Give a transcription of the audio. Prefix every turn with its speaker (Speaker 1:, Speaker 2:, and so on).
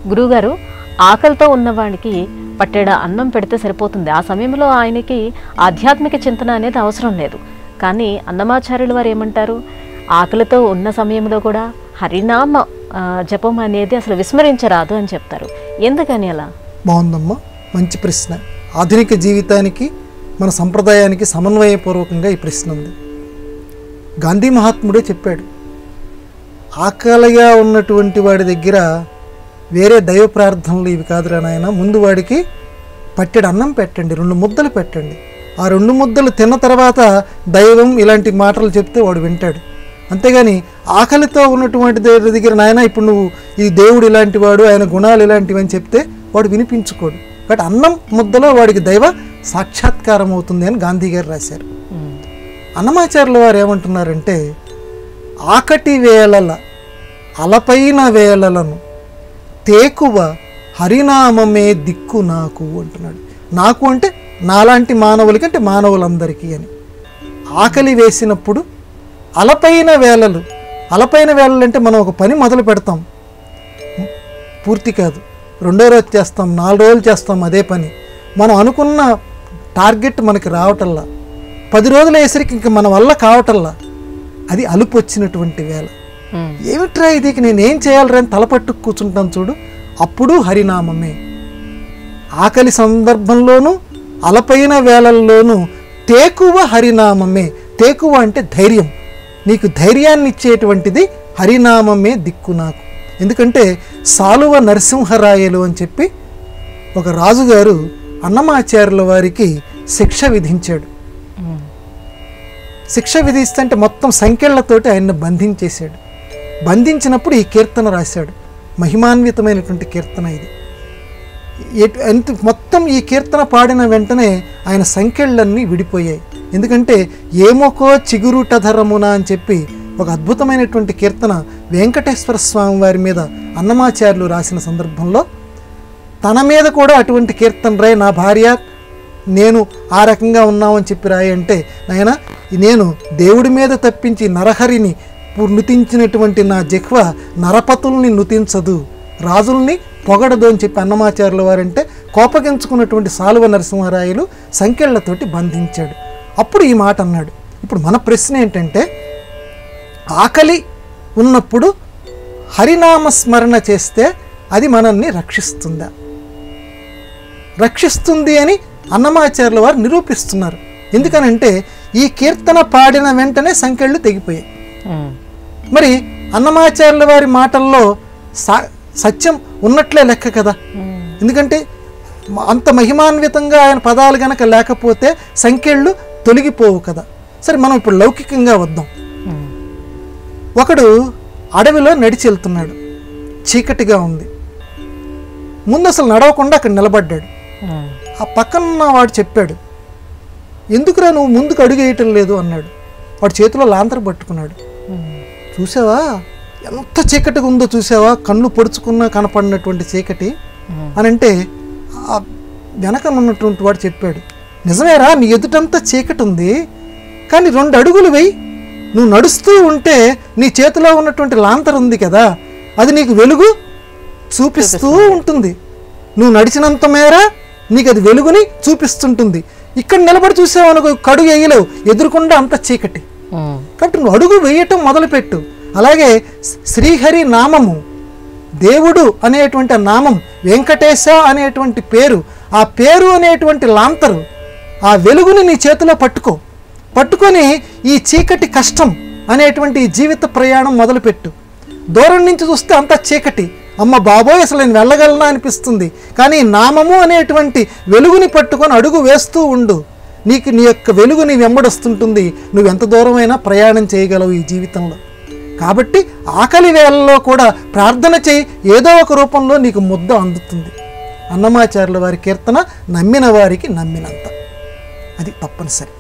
Speaker 1: గురువుగారు, ఆకలితో ఉన్నవాడికి పట్టెడ అన్నం పెడితే సరిపోతుంది. ఆ సమయంలో ఆయనకి ఆధ్యాత్మిక చింతన అనేది అవసరం లేదు. కానీ అన్నమాచార్యులు వారు ఏమంటారు, ఆకలితో ఉన్న సమయంలో కూడా హరినామ జపం అనేది అసలు విస్మరించరాదు అని చెప్తారు. ఎందుకని అలా?
Speaker 2: బాగుందమ్మా, మంచి ప్రశ్న. ఆధునిక జీవితానికి మన సంప్రదాయానికి సమన్వయపూర్వకంగా ఈ ప్రశ్న ఉంది. గాంధీ మహాత్ముడే చెప్పాడు, ఆకలిగా ఉన్నటువంటి వాడి దగ్గర వేరే దైవ ప్రార్థనలు ఇవి కాదురా నాయన, ముందు వాడికి పట్టెడు అన్నం పెట్టండి, 2 ముద్దలు పెట్టండి. ఆ 2 ముద్దలు తిన్న తర్వాత దైవం ఇలాంటి మాటలు చెప్తే వాడు వింటాడు. అంతేగాని ఆకలితో ఉన్నటువంటి దగ్గర నాయన ఇప్పుడు నువ్వు ఈ దేవుడు ఇలాంటి వాడు, ఆయన గుణాలు ఇలాంటివి అని చెప్తే వాడు వినిపించుకోడు. బట్ అన్నం ముద్దలో వాడికి దైవ సాక్షాత్కారం అవుతుంది అని గాంధీ గారు రాశారు. అన్నమాచార్యుల వారు ఏమంటున్నారంటే, ఆకటి వేళల అలపైన వేళలను తేకువ హరినామమే దిక్కు నాకు అంటున్నాడు. నాకు అంటే నాలాంటి మానవులకి, అంటే మానవులందరికీ అని. ఆకలి వేసినప్పుడు అలపైన వేళలు అంటే మనం ఒక పని మొదలు పెడతాం, పూర్తి కాదు, 2వ రోజు చేస్తాం, 4 రోజులు చేస్తాం అదే పని. మనం అనుకున్న టార్గెట్ మనకి రావటల్లా, 10 రోజులు వేసరికి ఇంక మన వల్ల కావటల్లా, అది అలుపు వచ్చినటువంటి వేళ. ఏమిట్రా ఇది, నేనేం చేయాలరా అని తలపట్టు కూర్చుంటాం చూడు, అప్పుడు హరినామమే. ఆకలి సందర్భంలోనూ అలపైన వేళల్లోనూ తేకువ హరినామమే. తేకువ అంటే ధైర్యం, నీకు ధైర్యాన్ని ఇచ్చేటువంటిది హరినామమే దిక్కు నాకు. ఎందుకంటే సాలువ నరసింహరాయలు అని చెప్పి ఒక రాజుగారు అన్నమాచార్యుల వారికి శిక్ష విధించాడు. శిక్ష విధిస్తే మొత్తం సంఖ్యలతోటి ఆయన్ని బంధించేశాడు. బంధించినప్పుడు ఈ కీర్తన రాశాడు, మహిమాన్వితమైనటువంటి కీర్తన ఇది. మొత్తం ఈ కీర్తన పాడిన వెంటనే ఆయన సంఖ్యలన్నీ విడిపోయాయి. ఎందుకంటే ఏమోకో చిగురుటధరమున అని చెప్పి ఒక అద్భుతమైనటువంటి కీర్తన వెంకటేశ్వర స్వామి వారి మీద అన్నమాచార్యులు రాసిన సందర్భంలో తన మీద కూడా అటువంటి కీర్తన రాయి, నా భార్య నేను ఆ రకంగా ఉన్నామని చెప్పి రాయి అంటే, నాయన నేను దేవుడి మీద తప్పించి నరహరిని నుతించినటువంటి నా జిహ్వ నరపతుల్ని నుతించదు, రాజుల్ని పొగడదు అని చెప్పి అన్నమాచార్యుల వారంటే కోపగించుకున్నటువంటి సాలువ నరసింహరాయలు సంఖ్యలతోటి బంధించాడు. అప్పుడు ఈ మాట అన్నాడు. ఇప్పుడు మన ప్రశ్న ఏంటంటే, ఆకలి ఉన్నప్పుడు హరినామ స్మరణ చేస్తే అది మనల్ని రక్షిస్తుందా? రక్షిస్తుంది అని అన్నమాచార్యుల వారు నిరూపిస్తున్నారు. ఎందుకనంటే ఈ కీర్తన పాడిన వెంటనే సంఖ్యలు తెగిపోయాయి. మరి అన్నమాచార్యుల వారి మాటల్లో సత్యం ఉన్నట్లే లెక్క కదా. ఎందుకంటే అంత మహిమాన్వితంగా ఆయన పదాలు గనక లేకపోతే సంఖ్యలు తొలగిపోవు కదా. సరే, మనం ఇప్పుడు లౌకికంగా వద్దాం. ఒకడు అడవిలో నడిచి వెళ్తున్నాడు, చీకటిగా ఉంది, ముందు అసలు నడవకుండా అక్కడ నిలబడ్డాడు. ఆ పక్కన వాడు చెప్పాడు, ఎందుకురా నువ్వు ముందుకు అడుగు వేయటం లేదు అన్నాడు. వాడు చేతిలో లాంతర్ పట్టుకున్నాడు. చూసావా ఎంత చీకటిగా ఉందో, చూసావా కన్ను పొడుచుకున్నా కనపడినటువంటి చీకటి అని అంటే, ఆ వెనక ఉన్నటువంటి వాడు చెప్పాడు, నిజమేరా నీ ఎదుటంతా చీకటి ఉంది, కానీ 2 అడుగులు వెయ్యి, నువ్వు నడుస్తూ ఉంటే నీ చేతిలో ఉన్నటువంటి లాంతర్ ఉంది కదా, అది నీకు వెలుగు చూపిస్తూ ఉంటుంది. నువ్వు నడిచినంత మేర నీకు అది వెలుగుని చూపిస్తుంటుంది. ఇక్కడ నిలబడి చూసావు అనుకో, కడుగు వేయలేవు, ఎదురుకుండా అంత చీకటి. కాబట్టి నువ్వు అడుగు వేయటం మొదలుపెట్టు. అలాగే శ్రీహరి నామము, దేవుడు అనేటువంటి నామం, వెంకటేశ అనేటువంటి పేరు, ఆ పేరు అనేటువంటి లాంతరు, ఆ వెలుగుని నీ చేతిలో పట్టుకొని ఈ చీకటి కష్టం అనేటువంటి జీవిత ప్రయాణం మొదలుపెట్టు. దూరం నుంచి చూస్తే అంత చీకటి, అమ్మ బాబోయ్ అసలు నేను వెళ్ళగలనా అనిపిస్తుంది. కానీ నామము అనేటువంటి వెలుగుని పట్టుకొని అడుగు వేస్తూ ఉండు, నీకు నీ యొక్క వెలుగు నీ వెంబడొస్తుంటుంది. నువ్వు ఎంత దూరమైనా ప్రయాణం చేయగలవు ఈ జీవితంలో. కాబట్టి ఆకలి వేళల్లో కూడా ప్రార్థన చేయి, ఏదో ఒక రూపంలో నీకు ముద్ద అందుతుంది. అన్నమాచార్యుల వారి కీర్తన నమ్మిన వారికి నమ్మినంత, అది తప్పనిసరి.